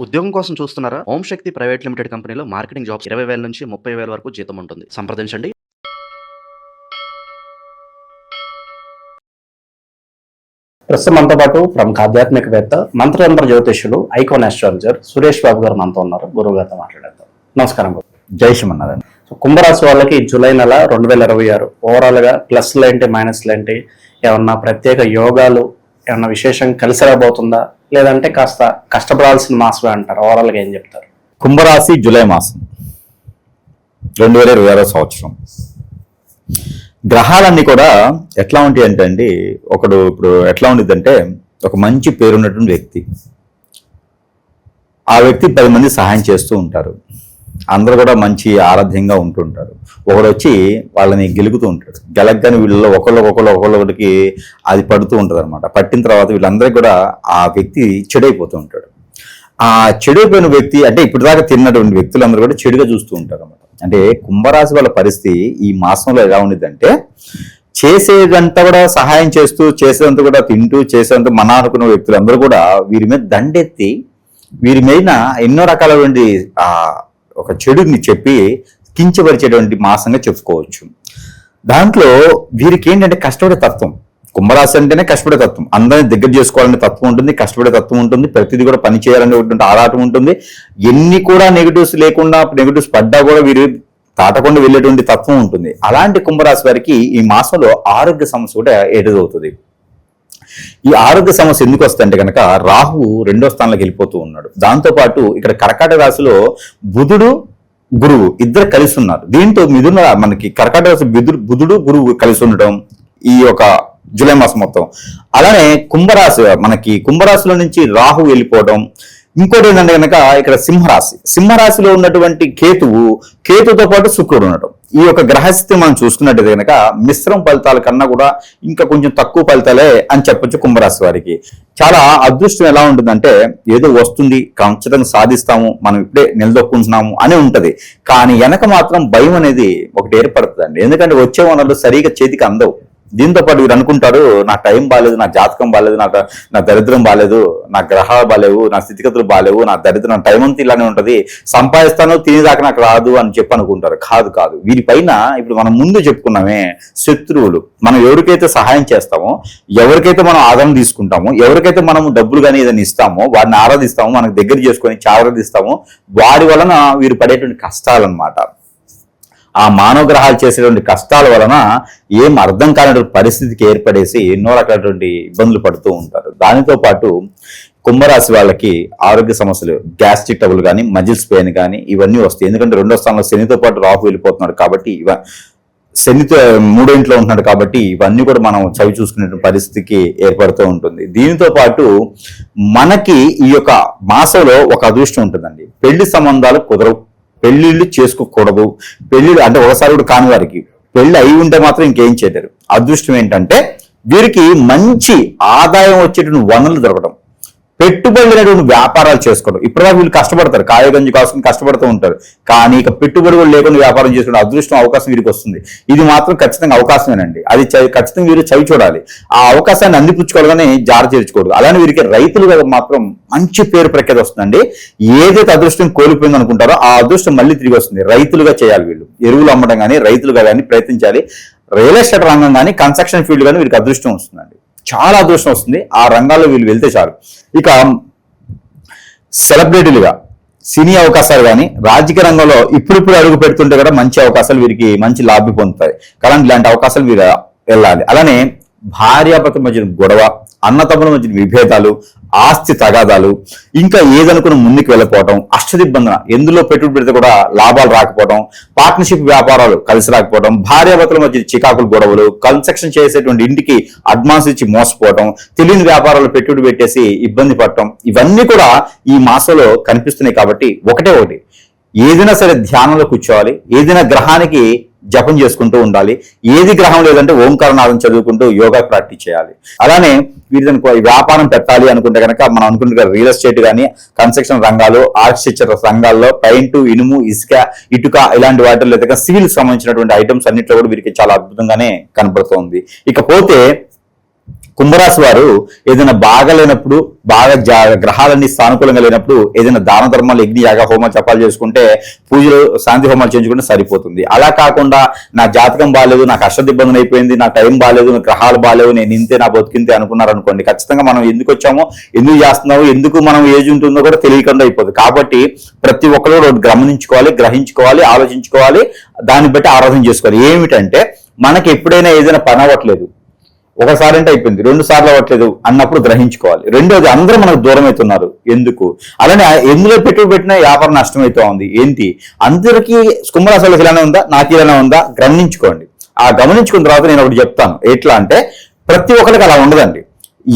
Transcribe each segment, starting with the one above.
ఉద్యోగం కోసం చూస్తున్నారా? ఓం శక్తి ప్రైవేట్ లిమిటెడ్ కంపెనీలో మార్కెటింగ్ జాబ్స్ 20,000 నుంచి 30,000 వరకు జీతం ఉంటుంది. సంప్రదించండి. ప్రస్తుతం మనతో పాటు ప్రముఖ ఆధ్యాత్మికవేత్త, మంత్రతంత్ర జ్యోతిష్యులు, ఐకాన్ ఆస్ట్రాలజర్ సురేష్ బాబు గారు మనతో ఉన్నారు. గురువు గారితో మాట్లాడేద్దాం. నమస్కారం గురు. జై శ్రీమన్నారాయణ. కుంభరాశి వాళ్ళకి జూలై నెల 2026 ఓవరాల్ గా ప్లస్లు ఏంటి, మైనస్లు ఏంటి, ఏమన్నా ప్రత్యేక యోగాలు ఏమన్నా విశేషం కలిసి రాబోతుందా, లేదంటే కాస్త కష్టపడాల్సిన మాసమే అంటారు? ఓవరాల్ గా ఏం చెప్తారు? కుంభరాశి జూలై మాసం 2026 సంవత్సరం గ్రహాలన్నీ కూడా ఎట్లా ఉంటాయి అంటే అండి, ఇప్పుడు ఎట్లా ఉండిద్దంటే, ఒక మంచి పేరున్నటువంటి వ్యక్తి, ఆ వ్యక్తి 10 మంది సహాయం చేస్తూ ఉంటారు. అందరూ కూడా మంచి ఆరాధ్యంగా ఉంటుంటారు. ఒకడు వచ్చి వాళ్ళని గెలుగుతూ ఉంటాడు. గెలగ్గానే వీళ్ళలో ఒకళ్ళకి అది పడుతూ ఉంటుంది అనమాట. పట్టిన తర్వాత వీళ్ళందరికీ కూడా ఆ వ్యక్తి చెడైపోతూ ఉంటాడు. ఆ చెడైపోయిన వ్యక్తి అంటే ఇప్పుడు దాకా తిన్నటువంటి వ్యక్తులందరూ కూడా చెడుగా చూస్తూ ఉంటారు అనమాట. అంటే కుంభరాశి వాళ్ళ పరిస్థితి ఈ మాసంలో ఎలా ఉండిద్దంటే, చేసేదంతా కూడా సహాయం చేస్తూ, చేసేదంతా కూడా తింటూ, చేసేదంతా మన అనుకున్న వ్యక్తులందరూ కూడా వీరి మీద దండెత్తి వీరి మీద ఎన్నో రకాలైనటువంటి ఒక చెడుని చెప్పి కించపరిచేటువంటి మాసంగా చెప్పుకోవచ్చు. దాంట్లో వీరికి ఏంటంటే కష్టపడే తత్వం. కుంభరాశి అంటేనే కష్టపడే తత్వం. అందరినీ దగ్గర చేసుకోవాలనే తత్వం ఉంటుంది, కష్టపడే తత్వం ఉంటుంది, ప్రతిదీ కూడా పని చేయాలనేటువంటి ఆరాటం ఉంటుంది. ఎన్ని కూడా నెగిటివ్స్ లేకుండా, నెగిటివ్స్ పడ్డా కూడా వీరు దాటకుండా వెళ్ళేటువంటి తత్వం ఉంటుంది. అలాంటి కుంభరాశి వారికి ఈ మాసంలో ఆరోగ్య సమస్య కూడా ఎదురవుతుంది. ఈ ఆరోగ్య సమస్య ఎందుకు వస్తుందంటే కనుక, రాహువు 2వ స్థానంలోకి వెళ్ళిపోతూ ఉన్నాడు. దాంతోపాటు ఇక్కడ కర్కాటక రాశిలో బుధుడు గురువు ఇద్దరు కలిసి ఉన్నారు. దీంతో మనకి కర్కాటక రాశి బుధుడు గురువు కలిసి ఉండటం ఈ యొక్క జూలై మాసం మొత్తం. అలానే కుంభరాశిలో నుంచి రాహు వెళ్ళిపోవడం. ఇంకోటి ఏంటంటే కనుక, ఇక్కడ సింహరాశిలో ఉన్నటువంటి కేతుతో పాటు శుక్రుడు ఉండటం. ఈ యొక్క గ్రహస్థితి మనం చూసుకున్నట్టయితే కనుక మిశ్రమ ఫలితాల కన్నా కూడా ఇంకా కొంచెం తక్కువ ఫలితాలే అని చెప్పొచ్చు కుంభరాశి వారికి. చాలా అదృష్టం ఎలా ఉంటుందంటే, ఏదో వస్తుంది, ఖచ్చితంగా సాధిస్తాము, మనం ఇప్పుడే నిలదొక్కుంటున్నాము అని ఉంటది. కానీ వెనక మాత్రం భయం అనేది ఒకటి ఏర్పడుతుందండి. ఎందుకంటే వచ్చే వనరులు సరిగా చేతికి అందవు. దీంతో పాటు వీరు అనుకుంటారు, నా టైం బాగాలేదు, నా జాతకం బాగాలేదు, నా దరిద్రం బాగాలేదు, నా గ్రహాలు బాగాలేవు, నా స్థితిగతులు బాగాలేవు, నా దరిద్రం, టైం అంతా ఇలానే ఉంటది, సంపాదిస్తాను తినేదాకా నాకు రాదు అని చెప్పి అనుకుంటారు. కాదు. వీరిపైన ఇప్పుడు మనం ముందు చెప్పుకున్నామే శత్రువులు. మనం ఎవరికైతే సహాయం చేస్తామో, ఎవరికైతే మనం ఆదరణ తీసుకుంటామో, ఎవరికైతే మనం డబ్బులు కానీ ఏదైనా ఇస్తామో, వారిని ఆరాధిస్తామో, మనకు దగ్గర చేసుకొని చావరదిస్తామో, వారి వలన వీరు పడేటువంటి కష్టాలు అన్నమాట. ఆ మానవ గ్రహాలు చేసేటువంటి కష్టాల వలన ఏం అర్థం కానటువంటి పరిస్థితికి ఏర్పడేసి ఎన్నో రకాలటువంటి ఇబ్బందులు పడుతూ ఉంటారు. దానితో పాటు కుంభరాశి వాళ్ళకి ఆరోగ్య సమస్యలు, గ్యాస్ట్రిక్ ట్రబుల్ కానీ, మజిల్స్ పెయిన్ కానీ ఇవన్నీ వస్తాయి. ఎందుకంటే 2వ స్థానంలో శనితో పాటు రాహు వెళ్ళిపోతున్నాడు కాబట్టి, శనితో 3వ ఇంట్లో ఉంటున్నాడు కాబట్టి ఇవన్నీ కూడా మనం చవి చూసుకునే పరిస్థితికి ఏర్పడుతూ ఉంటుంది. దీనితో పాటు మనకి ఈ యొక్క మాసంలో ఒక అదృష్టం ఉంటుందండి. పెళ్లి సంబంధాలు కుదరవు, పెళ్లిళ్ళు చేసుకోకూడదు. పెళ్లిళ్ళు అంటే ఒకసారి కూడా కాని వారికి పెళ్లి అయి ఉంటే మాత్రం ఇంకేం చేయలేరు. అదృష్టం ఏంటంటే వీరికి మంచి ఆదాయం వచ్చేటువంటి వనరులు దొరకడం, పెట్టుబడులైనటువంటి వ్యాపారాలు చేసుకోవడం. ఇప్పటిదాకా వీళ్ళు కష్టపడతారు, కాయగంజి కాసుకుని కష్టపడుతూ ఉంటారు. కానీ ఇక పెట్టుబడులు లేకుండా వ్యాపారం చేసుకునే అదృష్టం, అవకాశం వీరికి వస్తుంది. ఇది మాత్రం ఖచ్చితంగా అవకాశమేనండి. అది ఖచ్చితంగా వీరు చవి చూడాలి. ఆ అవకాశాన్ని అందిపుచ్చుకోవాలని జార చేర్చుకోవద్దు. అలానే వీరికి రైతులుగా మాత్రం మంచి పేరు ప్రఖ్యాతి వస్తుందండి. ఏదైతే అదృష్టం కోల్పోయింది అనుకుంటారో ఆ అదృష్టం మళ్ళీ తిరిగి వస్తుంది. రైతులుగా చేయాలి వీళ్ళు. ఎరువులు అమ్మడం కానీ, రైతులుగా కానీ ప్రయత్నించాలి. రియల్ ఎస్టేట్ రంగం కానీ, కన్స్ట్రక్షన్ ఫీల్డ్ కానీ వీరికి అదృష్టం వస్తుందండి. చాలా అదృష్టం వస్తుంది. ఆ రంగాల్లో వీళ్ళు వెళ్తే చాలు. ఇక సెలబ్రిటీలుగా సినీ అవకాశాలు కానీ, రాజకీయ రంగంలో ఇప్పుడు అడుగు పెడుతుంటే కూడా మంచి అవకాశాలు వీరికి మంచి లాభి పొందుతాయి. కానీ ఇలాంటి అవకాశాలు వీరు వెళ్ళాలి. అలానే భార్యాభర్తల మధ్య గొడవ, అన్నతమ్ముల మధ్య విభేదాలు, ఆస్తి తగాదాలు, ఇంకా ఏదనుకున్న ముందుకు వెళ్ళకపోవడం, అష్టదిబ్బందన, ఎందులో పెట్టుబడి పెడితే కూడా లాభాలు రాకపోవడం, పార్ట్నర్షిప్ వ్యాపారాలు కలిసి రాకపోవడం, భార్యాభర్తల మధ్య చికాకులు, గొడవలు, కన్స్ట్రక్షన్ చేసేటువంటి ఇంటికి అడ్వాన్స్ ఇచ్చి మోసపోవడం, తెలియని వ్యాపారాలు పెట్టుబడి పెట్టేసి ఇబ్బంది పడటం, ఇవన్నీ కూడా ఈ మాసంలో కనిపిస్తున్నాయి. కాబట్టి ఒకటే ఏదైనా సరే ధ్యానంలో కూర్చోవాలి. ఏదైనా గ్రహానికి జపం చేసుకుంటూ ఉండాలి. ఏది గ్రహం లేదంటే ఓంకారనాదం చదువుకుంటూ యోగా ప్రాక్టీస్ చేయాలి. అలానే వీరిని వ్యాపారం పెట్టాలి అనుకుంటే కనుక మనం అనుకుంటే రియల్ ఎస్టేట్ కానీ, కన్స్ట్రక్షన్ రంగాలు, ఆర్కిటెక్చర్ రంగాల్లో పెయింట్, ఇనుము, ఇసుక, ఇటుక ఇలాంటి వాటిల్లో అయితే సివిల్ సంబంధించినటువంటి ఐటమ్స్ అన్నింటిలో కూడా వీరికి చాలా అద్భుతంగానే కనబడుతోంది. ఇకపోతే కుంభరాశి వారు ఏదైనా బాగాలేనప్పుడు, బాగా గ్రహాలన్నీ సానుకూలంగా లేనప్పుడు ఏదైనా దాన ధర్మాలు, యజ్ఞ యాగ హోమాలు జపాలు చేసుకుంటే, పూజలు శాంతి హోమాలు చేయించుకుంటే సరిపోతుంది. అలా కాకుండా నా జాతకం బాగాలేదు, నాకు అష్టదిబ్బంది అయిపోయింది, నా టైం బాగాలేదు, నా గ్రహాలు బాగాలేవు, నేను ఇంతే నా బతికింతే అనుకున్నారు అనుకోండి, ఖచ్చితంగా మనం ఎందుకు వచ్చామో, ఎందుకు చేస్తున్నామో, ఎందుకు మనం ఏజ్ ఉంటుందో కూడా తెలియకుండా అయిపోతుంది. కాబట్టి ప్రతి ఒక్కరు గమనించుకోవాలి, గ్రహించుకోవాలి, ఆలోచించుకోవాలి, దాన్ని బట్టి ఆరాధన చేసుకోవాలి. ఏమిటంటే మనకి ఎప్పుడైనా ఏదైనా పని అవ్వట్లేదు, ఒకసారి అంటే అయిపోయింది, 2 సార్లు అవ్వట్లేదు అన్నప్పుడు గ్రహించుకోవాలి. రెండోది, అందరూ మనకు దూరం అవుతున్నారు ఎందుకు, అలానే ఎందులో పెట్టుబడి పెట్టినా వ్యాపారం నష్టమవుతా ఉంది ఏంటి, అందరికీ కుంభరాశి వాళ్ళకి ఇలానే ఉందా, నాకు ఇలానే ఉందా గమనించుకోండి. ఆ గమనించుకున్న తర్వాత నేను ఒకటి చెప్తాను. ఎట్లా అంటే ప్రతి ఒక్కరికి అలా ఉండదండి.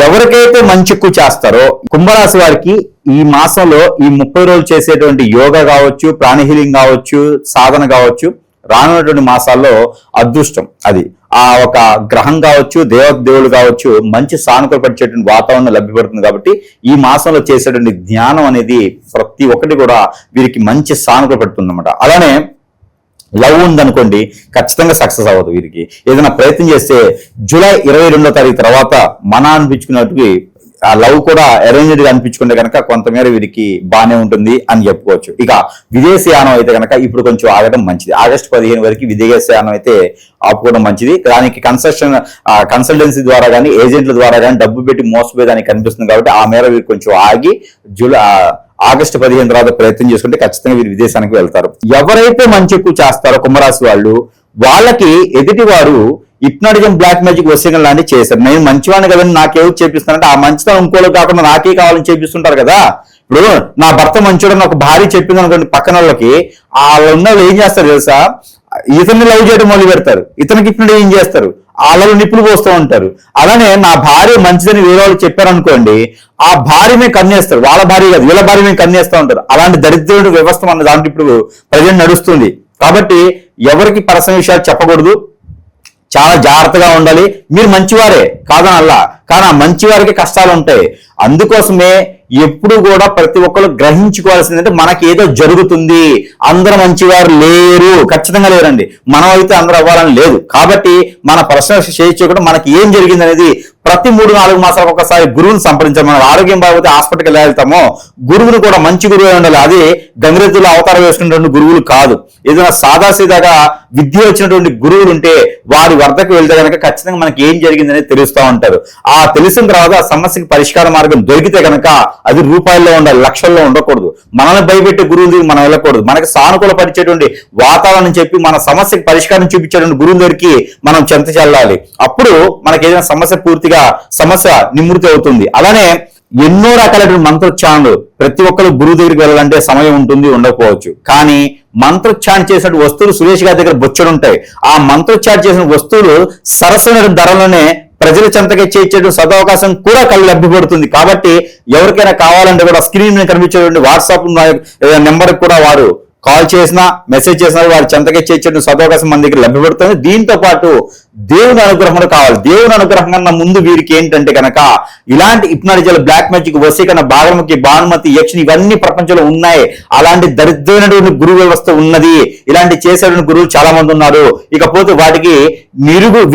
ఎవరికైతే మంచి ఎక్కువ చేస్తారో, కుంభరాశి వారికి ఈ మాసంలో ఈ 30 రోజులు చేసేటువంటి యోగా కావచ్చు, ప్రాణ హీలింగ్ కావచ్చు, సాధన కావచ్చు, రానున్నటువంటి మాసాల్లో అదృష్టం అది ఆ ఒక గ్రహం కావచ్చు, దేవుడు కావచ్చు, మంచి సానుకూలపరిచేటువంటి వాతావరణం లభ్యపడుతుంది. కాబట్టి ఈ మాసంలో చేసేటువంటి ధ్యానం అనేది ప్రతి ఒక్కటి కూడా వీరికి మంచి సానుకూలపడుతుంది అన్నమాట. అలానే లవ్ ఉందనుకోండి, ఖచ్చితంగా సక్సెస్ అవ్వదు. వీరికి ఏదైనా ప్రయత్నం చేస్తే జూలై 22వ తారీఖు తర్వాత మన అనిపించుకున్నట్టు ఆ లవ్ కూడా అరేంజ్డ్ గా అనిపించుకుంటే కనుక కొంతమేర వీరికి బాగానే ఉంటుంది అని చెప్పుకోవచ్చు. ఇక విదేశీయానం అయితే కనుక ఇప్పుడు కొంచెం ఆగడం మంచిది. ఆగస్టు 15 వరకు విదేశీయానం అయితే ఆపుకోవడం మంచిది. దానికి కన్సల్టెన్సీ ద్వారా కానీ, ఏజెంట్ల ద్వారా కానీ డబ్బు పెట్టి మోసపోయేదానికి కనిపిస్తుంది. కాబట్టి ఆ మేర వీరు కొంచెం ఆగి ఆగస్టు 15 తర్వాత ప్రయత్నం చేసుకుంటే ఖచ్చితంగా వీరు విదేశానికి వెళ్తారు. ఎవరైతే మంచి ఎక్కువ చేస్తారో కుంభరాశి వాళ్ళు, వాళ్ళకి ఎదుటి వారు హిప్నాటిజం, బ్లాక్ మ్యాజిక్, వశీకరణ లాంటివి చేశారు. నేను మంచివాడిని కదని నాకేదో చేపిస్తానంటే ఆ మంచితనం ఇంకోలో కాకుండా నాకే కావాలని చేపిస్తుంటారు కదా. ఇప్పుడు నా భర్త మంచోడు నాకు భార్య చెప్పింది అనుకోండి, పక్కన వాళ్ళకి వాళ్ళు ఉన్న వాళ్ళు ఏం చేస్తారు తెలుసా, ఇతన్ని లవ్ చేయడం మొదలు పెడతారు, ఇతనికి హిప్నాటిజం ఏం చేస్తారు, వాళ్ళలో నిప్పులు పోస్తూ ఉంటారు. అలానే నా భార్య మంచిదని వేరే వాళ్ళు చెప్పారనుకోండి, ఆ భార్య మీద కన్నేస్తారు, వాళ్ళ భార్య కాదు వీళ్ళ భార్య మీద కన్నేస్తూ ఉంటారు. అలాంటి దరిద్రుడు వ్యవస్థ మన దాంట్లో ఇప్పుడు ప్రజెంట్ నడుస్తుంది. కాబట్టి ఎవరికి పర్సనల్ విషయాలు చెప్పకూడదు, చాలా జాగ్రత్తగా ఉండాలి. మీరు మంచివారే కాదనల్లా, కానీ ఆ మంచివారికి కష్టాలు ఉంటాయి. అందుకోసమే ఎప్పుడు కూడా ప్రతి ఒక్కరు గ్రహించుకోవాల్సిందంటే మనకి ఏదో జరుగుతుంది, అందరూ మంచివారు లేరు, ఖచ్చితంగా లేరండి. మనం అయితే అందరూ అవ్వాలని లేదు. కాబట్టి మన పర్సనల్ చేయకుండా మనకి ఏం జరిగింది అనేది ప్రతి 3-4 మాసాలకు ఒకసారి గురువుని సంప్రదించాలి. మన ఆరోగ్యం బాగోతే హాస్పిటల్కి వెళ్తామో, గురువుని కూడా మంచి గురువు ఉండాలి. అది గంగిరెద్దులో అవతారం వేసుకున్నటువంటి గురువులు కాదు. ఏదైనా సాదాసీదాగా విద్య వచ్చినటువంటి గురువులు ఉంటే వారి వద్దకు వెళ్తే కనుక ఖచ్చితంగా మనకి ఏం జరిగింది అనేది తెలుస్తూ ఉంటారు. ఆ తెలిసిన తర్వాత ఆ సమస్యకి పరిష్కార మార్గం దొరికితే కనుక అది రూపాయల్లో ఉండాలి, లక్షల్లో ఉండకూడదు. మనల్ని భయపెట్టే గురువుల దగ్గరికి మనం వెళ్ళకూడదు. మనకి సానుకూల పరిచేటువంటి వాతావరణం చెప్పి మన సమస్యకి పరిష్కారం చూపించేటువంటి గురువుల దగ్గరికి మనం చెంత చెల్లాలి. అప్పుడు మనకి ఏదైనా సమస్య నివృత్తి అవుతుంది. అలానే ఎన్నో రకాలైన మంత్రోచ్చారణలు, ప్రతి ఒక్కరు గురువు దగ్గరికి వెళ్ళాలంటే సమయం ఉంటుంది, ఉండకపోవచ్చు. కానీ మంత్రోచ్చారణ చేసిన వస్తువులు సురేష్ గారి దగ్గర బొచ్చడుంటాయి. ఆ మంత్రోచ్చారణ చేసిన వస్తువులు సరసమైన ధరలోనే ప్రజల చెంతకి చేర్చే సదవకాశం కూడా లభ్యపడుతుంది. కాబట్టి ఎవరికైనా కావాలంటే కూడా స్క్రీన్ మీద కనిపించేటువంటి వాట్సాప్ నెంబర్ కూడా వారు కాల్ చేసినా, మెసేజ్ చేసినా వారి చెంతకి చేర్చే సదవకాశం మన దగ్గర లభ్యపడుతుంది. దీంతో పాటు దేవుని అనుగ్రహం కావాలి. దేవుని అనుగ్రహం కన్నా ముందు వీరికి ఏంటంటే కనుక ఇలాంటి హిప్నాటిజం, బ్లాక్ మ్యాజిక్, వశీకరణ, బాగరముఖి, భానుమతి, యక్షిని ఇవన్నీ ప్రపంచంలో ఉన్నాయి. అలాంటి దరిద్రమైనటువంటి గురు వ్యవస్థ ఉన్నది. ఇలాంటి చేసేటువంటి గురువులు చాలా మంది ఉన్నారు. ఇకపోతే వాటికి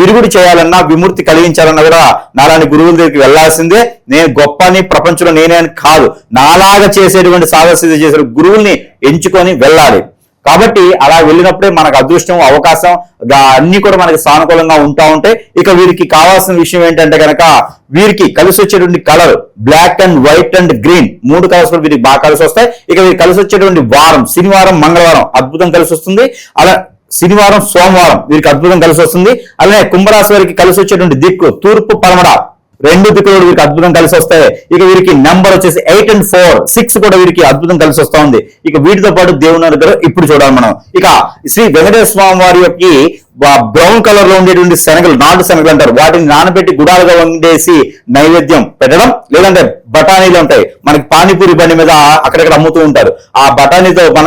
విరుగుడు చేయాలన్నా, విముక్తి కలిగించాలన్నా కూడా నాలాంటి గురువుల దగ్గరికి వెళ్లాల్సిందే. నేను గొప్పని ప్రపంచంలో నేనే అని కాదు, నాలాగా చేసేటువంటి సాధన చేసే గురువుల్ని ఎంచుకొని వెళ్ళాలి. కాబట్టి అలా వెళ్ళినప్పుడే మనకు అదృష్టం, అవకాశం అన్ని కూడా మనకి సానుకూలంగా ఉంటా ఉంటాయి. ఇక వీరికి కావాల్సిన విషయం ఏంటంటే కనుక వీరికి కలిసి వచ్చేటువంటి colour black and white and green, 3 colours కూడా వీరికి బాగా కలిసి వస్తాయి. ఇక వీరికి కలిసి వచ్చేటువంటి వారం శనివారం, మంగళవారం అద్భుతం కలిసి వస్తుంది. అలా శనివారం, సోమవారం వీరికి అద్భుతం కలిసి వస్తుంది. అలానే కుంభరాశి వారికి కలిసి వచ్చేటువంటి దిక్కు తూర్పు, పడమర 2 దిక్కులు వీరికి అద్భుతం కలిసి వస్తాయి. ఇక వీరికి నెంబర్ వచ్చేసి 8 and 4, 6 కూడా వీరికి అద్భుతం కలిసి వస్తా ఉంది. ఇక వీటితో పాటు దేవుని దగ్గర ఇప్పుడు చూడాలి మనం. ఇక శ్రీ వెంకటేశ్వర స్వామి వారి యొక్క బ్రౌన్ కలర్ లో ఉండేటువంటి శనగలు, నాటు శనగలు అంటారు, వాటిని నానబెట్టి గుడాలుగా వండేసి నైవేద్యం పెట్టడం. లేదంటే బఠానీలు ఉంటాయి మనకి పానీపూరి బండి మీద అక్కడక్కడ అమ్ముతూ ఉంటారు. ఆ బఠానీతో మన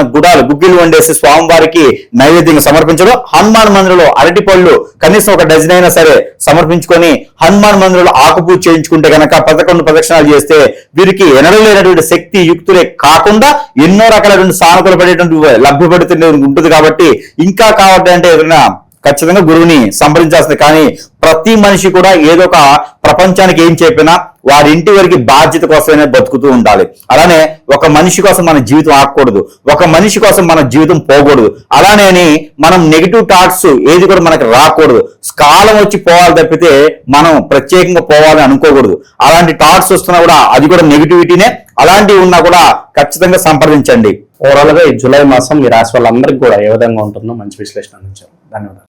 గుగ్గిలు వండేసి స్వామివారికి నైవేద్యంగా సమర్పించడం. హనుమాన్ మందిరంలో అరటి పళ్ళు కనీసం 1 డజన్ అయినా సరే సమర్పించుకొని హనుమాన్ మందిరంలో ఆకుపూజ చేయించుకుంటే కనుక 11 ప్రదక్షిణాలు చేస్తే వీరికి ఎనడలేనటువంటి శక్తి యుక్తులే కాకుండా ఎన్నో రకాలైన సానుకూల పడేటువంటి లభ్యపడుతూ ఉంటుంది. కాబట్టి ఇంకా కావాలంటే ఏదైనా ఖచ్చితంగా గురువుని సంప్రదించాల్సింది. కానీ ప్రతి మనిషి కూడా ఏదో ఒక ప్రపంచానికి ఏం చెప్పినా వారి ఇంటి వరకు బాధ్యత కోసమే బతుకుతూ ఉండాలి. అలానే ఒక మనిషి కోసం మన జీవితం ఆగకూడదు, ఒక మనిషి కోసం మన జీవితం పోకూడదు. అలానే మనం నెగిటివ్ థాట్స్ ఏది కూడా మనకి రాకూడదు. కాలం వచ్చి పోవాలి తప్పితే మనం ప్రత్యేకంగా పోవాలని అనుకోకూడదు. అలాంటి థాట్స్ వస్తున్నా కూడా అది కూడా నెగిటివిటీనే. అలాంటివి ఉన్నా కూడా ఖచ్చితంగా సంప్రదించండి. ఓవరాల్ గా ఈ జూలై మాసం ఈ రాశి వాళ్ళందరికీ కూడా ఏ విధంగా ఉంటుందో మంచి విశ్లేషణ అందించారు. ధన్యవాదాలు.